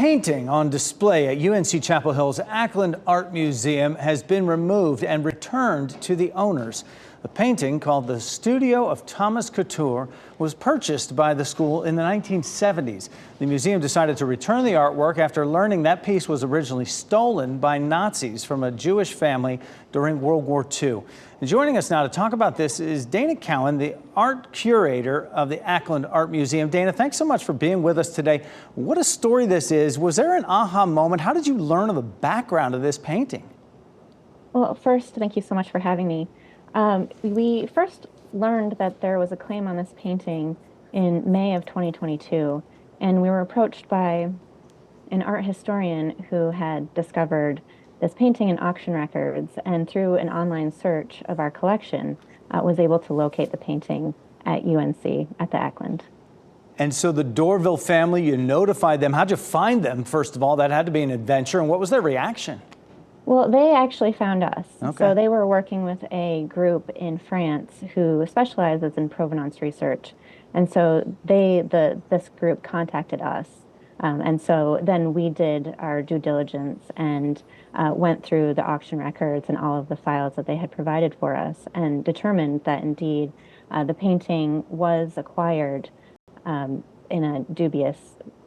painting on display at UNC Chapel Hill's Ackland Art Museum has been removed and returned to the owners. The painting, called The Studio of Thomas Couture, was purchased by the school in the 1970s. The museum decided to return the artwork after learning that piece was originally stolen by Nazis from a Jewish family during World War II. And joining us now to talk about this is Dana Cowan, the art curator of the Ackland Art Museum. Dana, thanks so much for being with us today. What a story this is. Was there an aha moment? How did you learn of the background of this painting? Well, first, thank you so much for having me. We first learned that there was a claim on this painting in May of 2022, and we were approached by an art historian who had discovered this painting in auction records, and through an online search of our collection, was able to locate the painting at UNC at the Ackland. And so the Dorville family, you notified them. How'd you find them, first of all? That had to be an adventure, and what was their reaction? Well, they actually found us. Okay. So they were working with a group in France who specializes in provenance research. And so this group contacted us. And so then we did our due diligence and went through the auction records and all of the files that they had provided for us and determined that indeed the painting was acquired in a dubious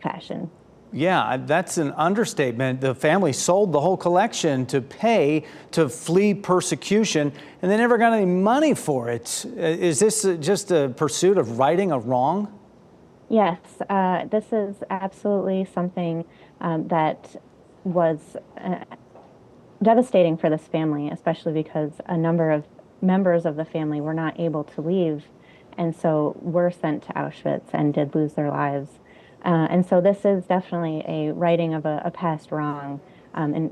fashion. Yeah, that's an understatement. The family sold the whole collection to pay to flee persecution, and they never got any money for it. Is this just a pursuit of righting a wrong? Yes, this is absolutely something that was devastating for this family, especially because a number of members of the family were not able to leave, and so were sent to Auschwitz and did lose their lives. And so this is definitely a righting of a past wrong,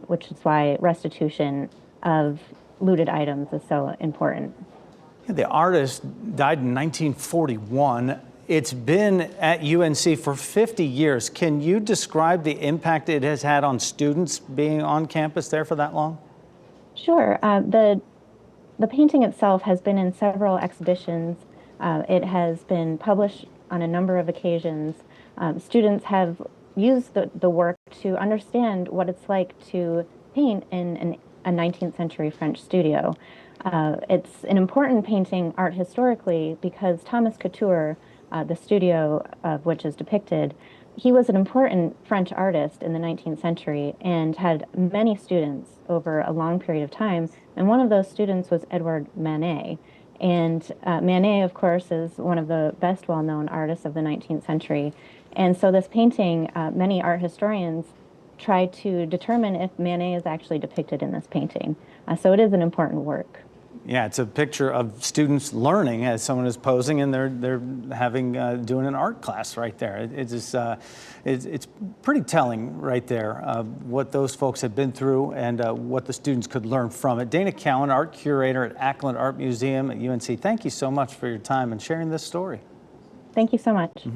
which is why restitution of looted items is so important. Yeah, the artist died in 1941. It's been at UNC for 50 years. Can you describe the impact it has had on students being on campus there for that long? Sure. The painting itself has been in several exhibitions. It has been published on a number of occasions. Students have used the work to understand what it's like to paint in a 19th century French studio. It's an important painting art historically because Thomas Couture, the studio of which is depicted, he was an important French artist in the 19th century and had many students over a long period of time. And one of those students was Edward Manet. And Manet, of course, is one of the best well-known artists of the 19th century. And so this painting, many art historians try to determine if Manet is actually depicted in this painting. So it is an important work. Yeah, it's a picture of students learning as someone is posing, and they're having doing an art class right there. It's pretty telling right there what those folks have been through and what the students could learn from it. Dana Cowan, art curator at Ackland Art Museum at UNC. Thank you so much for your time and sharing this story. Thank you so much.